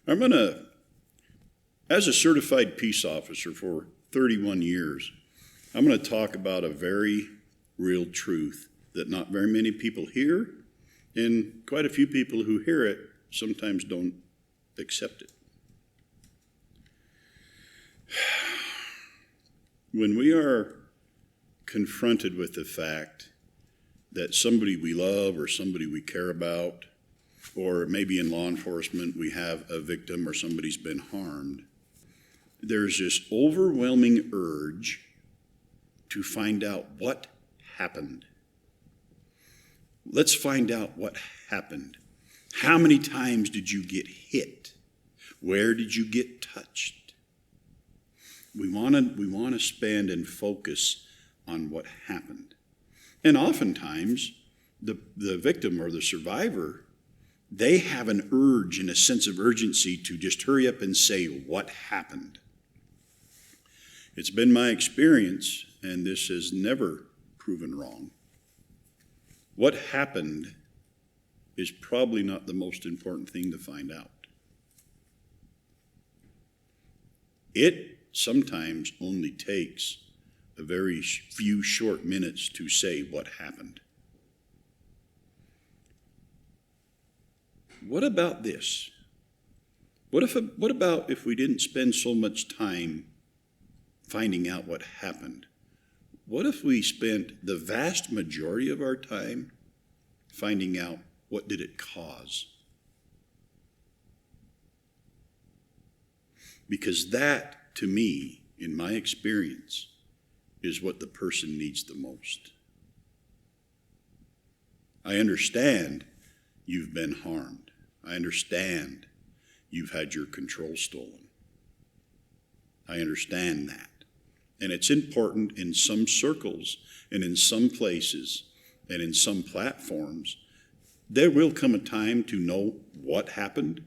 I'm going to, as a certified peace officer for 31 years, I'm going to talk about a very real truth that not very many people hear, and quite a few people who hear it sometimes don't accept it. When we are confronted with the fact that somebody we love or somebody we care about, or maybe in law enforcement we have a victim or somebody's been harmed, there's this overwhelming urge to find out what happened. Let's find out what happened. How many times did you get hit? Where did you get touched? We want to spend and focus on what happened. And oftentimes, the victim or the survivor, they have an urge and a sense of urgency to just hurry up and say what happened. It's been my experience, and this has never proven wrong. What happened is probably not the most important thing to find out. It sometimes only takes a very few short minutes to say what happened. What about this? What about if we didn't spend so much time finding out what happened? What if we spent the vast majority of our time finding out what did it cause? Because that, to me, in my experience, is what the person needs the most. I understand you've been harmed. I understand you've had your control stolen. I understand that. And it's important in some circles and in some places and in some platforms. There will come a time to know what happened.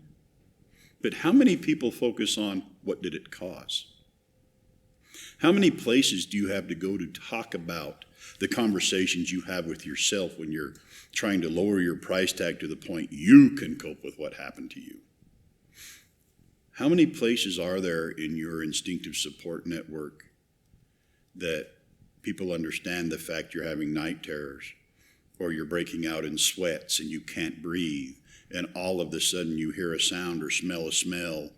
But how many people focus on what did it cause? How many places do you have to go to talk about the conversations you have with yourself when you're trying to lower your price tag to the point you can cope with what happened to you? How many places are there in your instinctive support network that people understand the fact you're having night terrors, or you're breaking out in sweats and you can't breathe, and all of a sudden you hear a sound or smell a smell,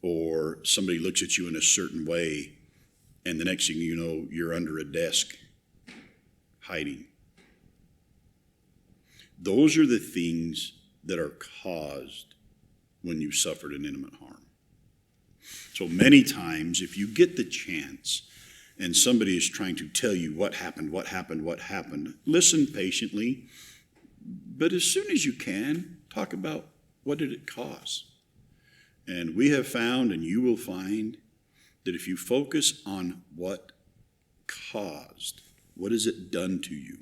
or somebody looks at you in a certain way, and the next thing you know, you're under a desk hiding? Those are the things that are caused when you suffered an intimate harm. So many times, if you get the chance and somebody is trying to tell you what happened, listen patiently, but as soon as you can, talk about what did it cause. And we have found, and you will find, that if you focus on what caused, what has it done to you,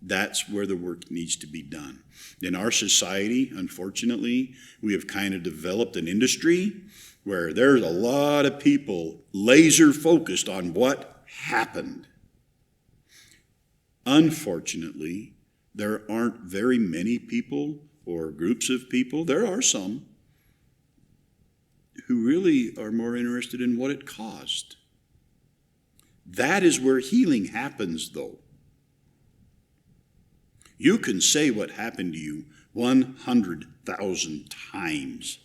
that's where the work needs to be done. In our society, unfortunately, we have kind of developed an industry where there's a lot of people laser focused on what happened. Unfortunately, there aren't very many people or groups of people, there are some, who really are more interested in what it caused. That is where healing happens, though. You can say what happened to you 100,000 times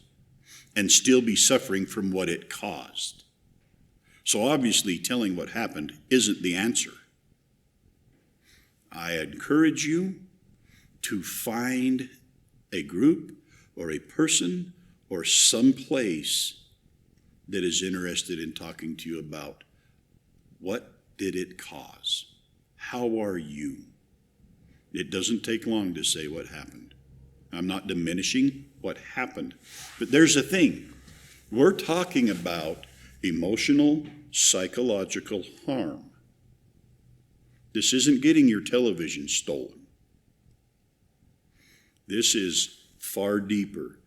and still be suffering from what it caused. So obviously, telling what happened isn't the answer. I encourage you to find a group or a person or some place that is interested in talking to you about what did it cause? How are you? It doesn't take long to say what happened. I'm not diminishing what happened. But there's a thing. We're talking about emotional, psychological harm. This isn't getting your television stolen. This is far deeper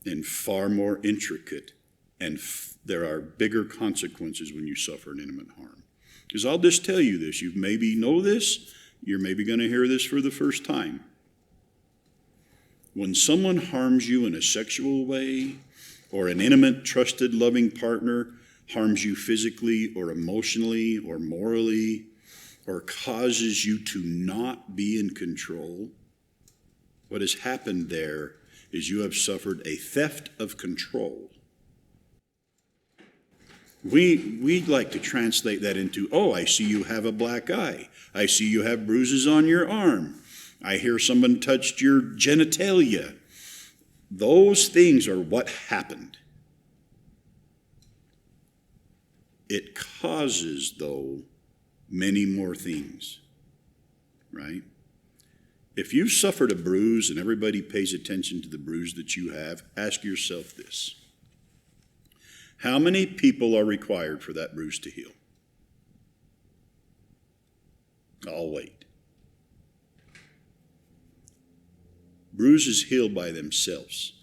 and far more intricate, and there are bigger consequences when you suffer an intimate harm. Because I'll just tell you this, you maybe know this, you're maybe going to hear this for the first time. When someone harms you in a sexual way, or an intimate, trusted, loving partner harms you physically or emotionally or morally, or causes you to not be in control, what has happened there is you have suffered a theft of control. We'd like to translate that into, oh, I see you have a black eye. I see you have bruises on your arm. I hear someone touched your genitalia. Those things are what happened. It causes, though, many more things, right? If you've suffered a bruise and everybody pays attention to the bruise that you have, ask yourself this. How many people are required for that bruise to heal? I'll wait. Bruises heal by themselves.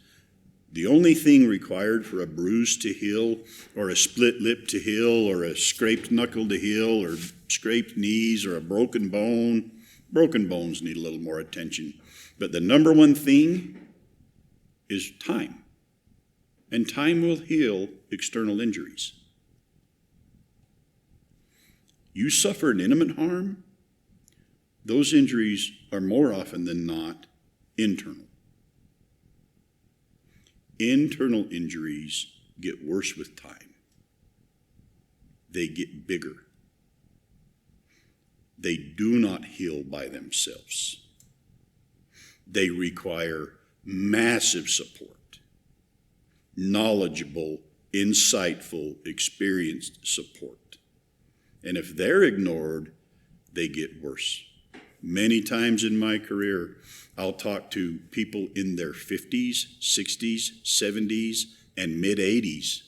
The only thing required for a bruise to heal, or a split lip to heal, or a scraped knuckle to heal, or scraped knees, or a broken bones need a little more attention. But the number one thing is time. And time will heal external injuries. You suffer an intimate harm, those injuries are more often than not internal. Internal injuries get worse with time. They get bigger. They do not heal by themselves. They require massive support. Knowledgeable, insightful, experienced support. And if they're ignored, they get worse. Many times in my career, I'll talk to people in their 50s, 60s, 70s, and mid-80s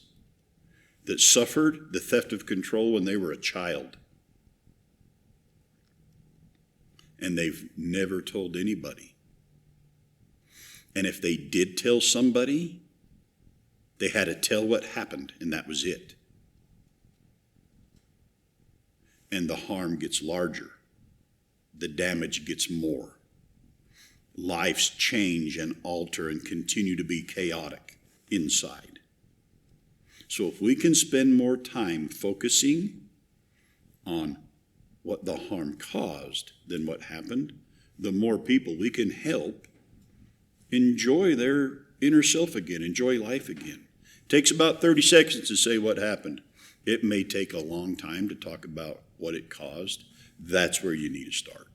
that suffered the theft of control when they were a child. And they've never told anybody. And if they did tell somebody, they had to tell what happened, and that was it. And the harm gets larger. The damage gets more. Lives change and alter and continue to be chaotic inside. So if we can spend more time focusing on what the harm caused than what happened, the more people we can help enjoy their inner self again, enjoy life again. Takes about 30 seconds to say what happened. It may take a long time to talk about what it caused. That's where you need to start.